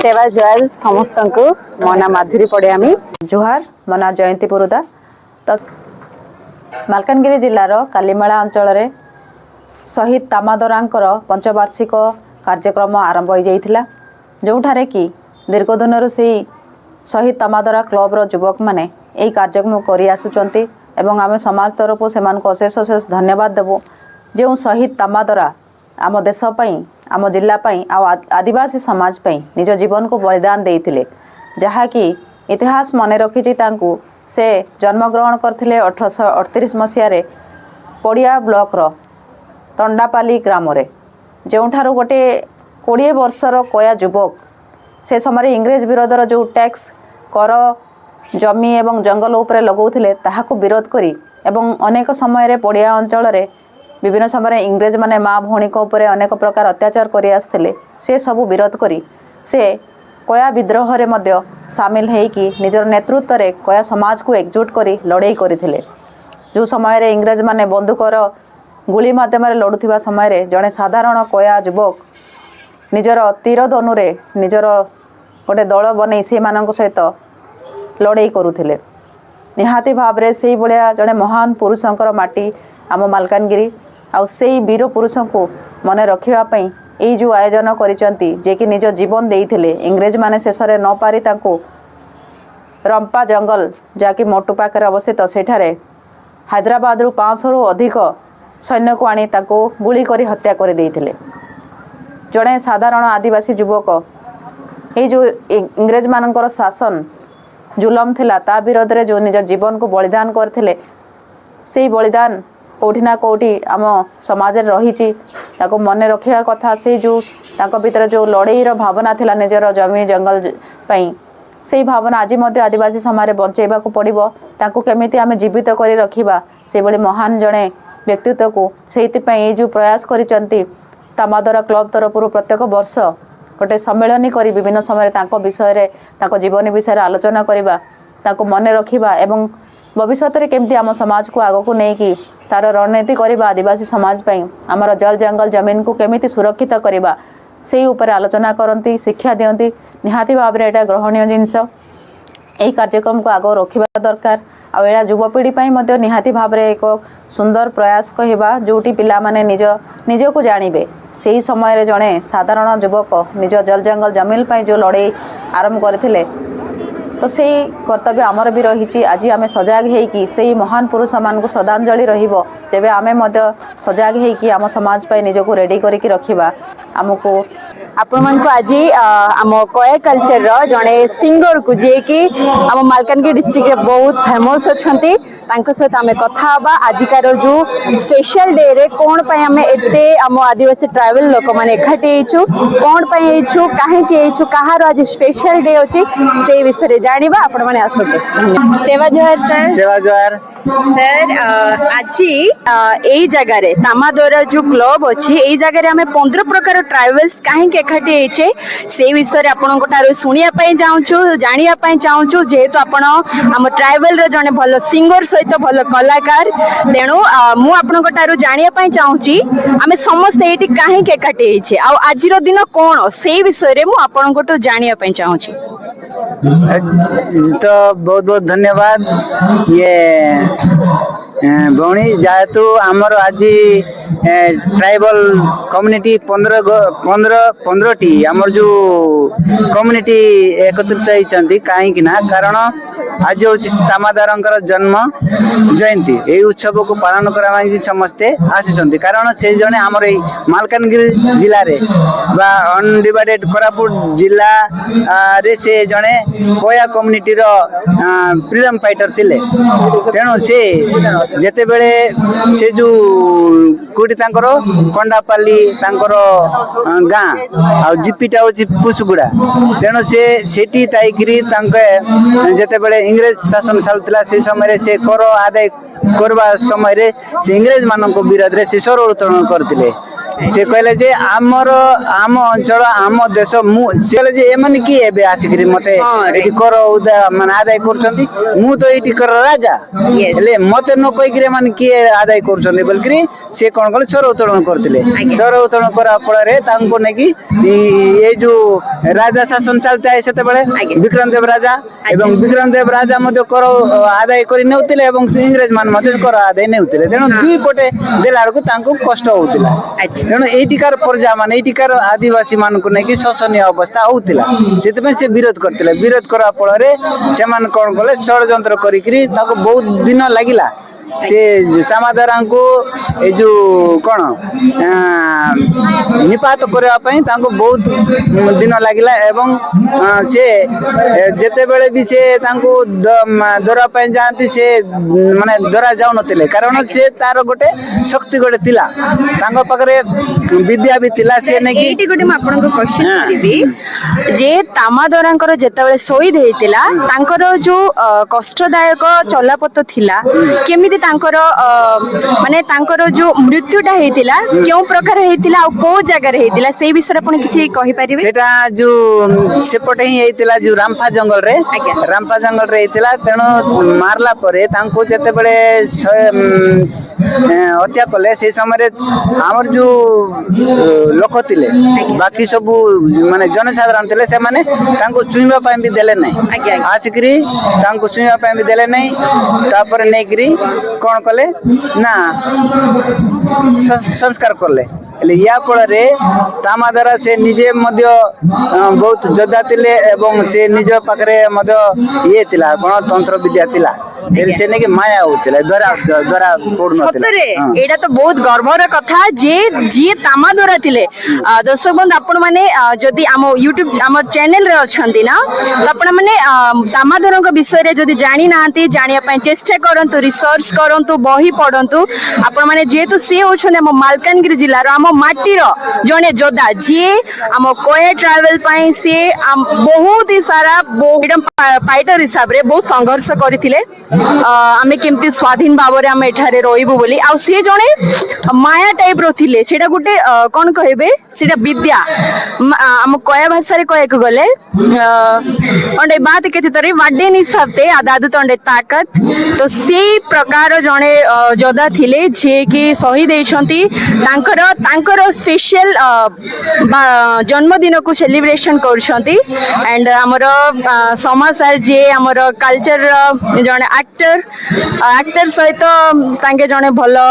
सेवा जुहार समस्त को मो ना माधुरी पड़ियामी जुहार मो ना जयंती पुरुदा। तो मालकानगिरी जिलार कालीमेला अंचल शहीद तामादरांकर पंचवार्षिक कार्यक्रम आरंभ हो जाइथिला, जोठारे कि दीर्घदिन से शहीद तामादरा क्लब युवक मैंने यही कार्यक्रम कर आसुचंती एवं आम समाज तरफ से अशेष अशेष धन्यवाद देवु। जो शहीद तामादरा आम देशपाई आम जिलापाई आदिवासी समाज पाई निज जीवन को बलिदान देइथिले, जहाँकि इतिहास मन रखी से जन्मग्रहण करथिले 1838 मसीह पड़िया ब्लॉक तंडापाली ग्राम जोठार गोटे 20 वर्षर कया युवक से समय इंग्रेज विरोधर जो टैक्स कर जमी एवं जंगल उपरे लगाउथिले ताहाको विरोध करी एवं अनेक समय पड़िया अंचल विभिन्न समय इंग्रेज माने माँ भौणी उपर अनेक प्रकार अत्याचार कर आसुथिले, से सबू विरोध करी से कया विद्रोह रे मध्य सामिल होइकि निजर नेतृत्व रे कया समाज को एकजुट करी लड़ाई करथिले। जो समय इंग्रेज माने बंदूकर गुली माध्यम लड़ुथिबा समय जड़े साधारण कया युवक निजर तीर धनुरे निजर गोटे दल बनै से मानक सहित लड़ाई करुथिले। निहाती भाव रे से भलिया जड़े महान पुरुषंकर माटी आम मालकानगिरी आउ से वीर पुरुष को मन रखिबा पई यही जो आयोजन करिसंती जे कि निज जीवन देइथिले। इंग्रेज माने शेषरे न पारी तांको रंपा जंगल जाकि मोटू पाखे अवस्थित सेठारे हैदराबाद रु 500 रु अधिक सैन्य को आनी तांको गुली करी हत्या कर देइथिले। जड़े साधारण आदिवासी युवक ये जो इंग्रेज मानकर शासन जुलम थिला ता विरोध रे जो निज जीवन को बलिदान करथिले, से बलिदान कौटी ना कौटी आम समाज रही मन रखा कथा। से जो भीतर जो लड़ाईर भावना थिला निजर जमी जंगल पाई से भावना आज आदिवासी समाज बंचेबा को पड़िबो। तांको केमिति आमे जीवित करी रखिबा से बड़ी महान जड़े व्यक्तित्व को से जो प्रयास करिसंती तामादरा क्लब तरफ प्रत्येक वर्ष गोटे सम्मेलन करी विभिन्न समय तांको विषय तांको जीवन विषय आलोचना करिबा, तांको मन रखिबा एवं भविष्य में केमती आम समाज को आग को लेकिन तार रणनीति करवा आदिवासी समाज पाई आमर जल जंगल जमीन को केमिति सुरक्षित करवा से उपर आलोचना करती, शिक्षा दियंती। निहाती भाव में यहाँ ग्रहणीय जिनस यही कार्यक्रम को आग रखा दरकार। आ युवपीढ़ी निहाती भाव में एक सुंदर प्रयास कहवा जोटी पिला माने निज को जानवे। से समय जड़े साधारण युवक निज जल जंगल जमीन पाई जो लड़ाई आरंभ करथिले, तो से कर्तव्य आमर भी रही। आज आम सजग हो महान पुरुष मान को श्रद्धांजलि रहिबो, तेबे आमे मध्य सजग हो आम समाज पाई निजको रेडी करके रखिबा। आमको आपण मन को आज आम कया कल्चर रो जड़े सिंगर को जे कि आम मालकानगिरी डिस्ट्रिक्ट रे बहुत फेमस अछंती, तांको सहित आमे कथा हबा। आजिकार जो स्पेशल डे रे कोन पय आमे एते आम आदिवासी ट्राइबल लोक माने एखाटी हेछु, कोन पय हेछु, काहे के हेछु, कहार आज स्पेशल डे अछि से विषय रे जानिबा। आपण माने आसते सेवा जोहार सर। सेवा जोहार सर। आज एई जगह रे तामादरा जो क्लब अछि एई जगह रे आमे 15 प्रकार ट्राइबल्स काहे के एखाटी हेछे से विषय रे आपण कोटारो सुनिया पय जाउछु, जानिया पय चाहूछु। जेहेतु आपण हम ट्राइबल रे जने भलो सिंगर सहित भलो कलाकार, तेणु मु आपण कोटारो जानिया पय चाहूची आमे समस्त एठी काहे के एखाटी हेछे आ आजिरो दिन कोन से विषय रे मु आपण कोटो जानिया पय चाहूची। तो बहुत बहुत धन्यवाद ये भौणी। जेहेतु आमर आज ट्राइबल कम्युनिटी 15 टी आमर जो कम्युनिटी एकत्रित होती कहीं ना कारण आज हूँ तामादार जन्म जयंती। यही उत्सव को पालन करने समस्ते आसी कारण से जड़े आमर मालकानगिरी जिले में बा अनडिवाइडेड कोरापुट जिला रे से जड़े कोया कम्युनिटी फ्रीडम फाइटर थिले। तेणु से जेते बेले से जो कोटी कंडापाली गाँ आ जीपीटा हूँ पुसुगुड़ा। तेणु से सेठी ताइकरी जेते बेले इंग्रेज शासन चलता से समय से कर आदाय करवा समय से इंग्रेज मान विरोध में से स्वर उत्तोलन करते। से कहले जे आमर आम अंचल आम देश मु से कहले जे एमन की एबे आसिकरी मते हाँ, एटी कर माने आदाय करछंती मु तो एटी कर राजा Yes. हेले मते न कहि करे माने की आदाय करछंती बलकरी से कोन कोन सर उत्तोलन करथिले आज्ञा। सर उत्तोलन करा फଳରେ तांको नेकी ए जो राजा शासन चलता है सेते बेले आज्ञा। विक्रम देव राजा एवं विक्रम देव राजा मध्य कर आदाय करि नेउतिले एवं इंग्रेज मान मध्य कर आदाय नेउतिले तेणु दुई पटे देलाडको तांको कष्ट होउतिला अच्छा। तेणु एटिकार प्रजा माने एटिकार आदिवासी मानकु नेकी शोषणीय अवस्था होउतिला सेते से विरोध करथिले विरोध करा फଳରେ सेमान कोन कले षडयंत्र करिकरी ताको बहुत दिन लागिला से दामोदरा को ए जो कौन निपात करबा पई तांको बहुत दिन लागिला एवं से जेते बेले भी से तांको दरा पई जानती से माने दरा जाउ नथिले कारण से तार गोटे शक्ति गोटे तिला तांको पाखरे विद्या भी तिला से ने की एटी गोटे म आपनको क्वेश्चन करिबी जे तामादोरांकर जेतेबेले शहीद हेतिला तांकर जो कष्टदायक चलापथ थिला केमिति तांकर माने तांकर जो मृत्युटा हेतिला केउ प्रकार हेतिला आ को जगह रे हेतिला सेही विषय आपण किछि कहि परिबे सेटा जो सेपटे ही हेतिला जो रामफा जंगल रे आज्ञा। रामफा जंगल रे हेतिला तेणु मारला परे तांको जेते बेले हत्या कले से समय रे हमर जो लोक थिले बाकी सब माने जनसाधारण थिले से माने तांको चुइबा पय भी देले नै आज्ञा। आसिकरी तांको चुइबा पय भी देले नै तापर नेकरी कोन कले ना संस्कार करले हेले या फଳରେ दामोदरा से निजे मध्य बहुत योद्धा थिले एवं से निज पाखरे मध्य ये थिला कोन तंत्र विद्या थिला से ने कि माया होतिला द्वारा द्वारा पूर्ण सतरे एटा तो बहुत गर्वर कथा जे जी तामादोरा थिले दर्शक बंधु आपण माने जदि आम यूट्यूब आम चैनल रे अछंती ना तो आपण माने तामादोरा विषय रे जदि जानि नांती जानिया पय चेष्टा करंतु रिसर्च करंतु बही पढंतु आपण माने जेतु से होछन आम मालकानगिरी जिल्ला रो आम माटीर जने जोधा जे आम कोया ट्रैवल पय से बहुत ही सारा फ्रीडम फाइटर हिसाब रे बहुत संघर्ष करथिले आमे केमती स्वाधीन भावरे आमे एठारे रहिबु बोली आ से जणे माया टाइप रो थिले सेटा गुटे कोन कहबे सेटा विद्या आम कोया भाषा रे कहक गले अंडे बात केते तरे वाडे हिसाब ते आदादु तंडे ताकत तो से प्रकार जणे जोधा थिले जे कि शहीद हेछंती तांकर स्पेशल जन्मदिन को सेलिब्रेशन करछंती एंड हमर समाचार जे हमर कल्चर जणे एक्टर सहित तांके जणे भलो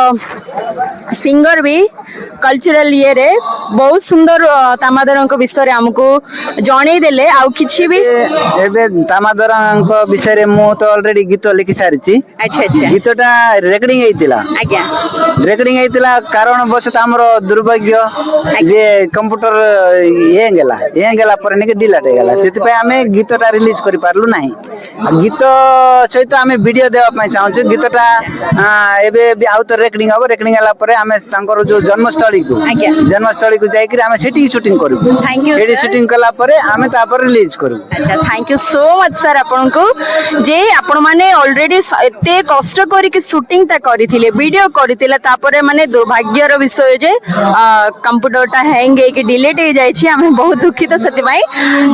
सिंगर भी कल्चरल ये रे बहुत सुंदर तामादोरा विषय हमको जणे देले आ किछि भी एबे दामोदरा विषय रे मु तो ऑलरेडी गीत लिखि सारिछि अच्छा अच्छा गीतटा रेकॉर्डिंग हेतिला आज्ञा रेकॉर्डिंग हेतिला कारण बसत हमरो दुर्भाग्य जे कंप्यूटर ये गेला पर ने डिलीट हे गेला सेति पे हमें गीतटा रिलीज करि पारलु नाही गीत सहित हमें वीडियो देवा पय चाहू गीतटा एबे भी आउट रेकॉर्डिंग हबो रेकॉर्डिंग हला परे हमें तांकर जो जन्मस्थली को जाई कि हमें सेठी शूटिंग करू Thank you, Sethi sir. Shooting कला परे हमें तापर रिलीज करू अच्छा thank you so much sir आपण को जे आपण माने ऑलरेडी एते कष्ट करी कि शूटिंग ता करिथिले वीडियो करिथिले तापरे माने दुर्भाग्यर विषय जे कंप्यूटर ता हैंग हे कि डिलीट हे जाय छी हमें बहुत दुखित सति भाई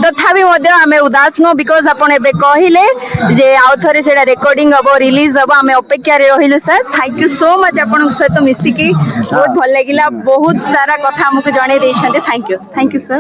तथापि मध्ये हमें उदास नो बिकॉज़ आपण एबे कहिले जे आउथरे सेडा रेकॉर्डिंग हबो रिलीज हबो हमें अपेक्षा रे रहिलो sir thank you so much आपण सहित मिसी की बहुत भल लागिला बहुत सारा कथा हमके जणे देछन्ते थैंक यू सर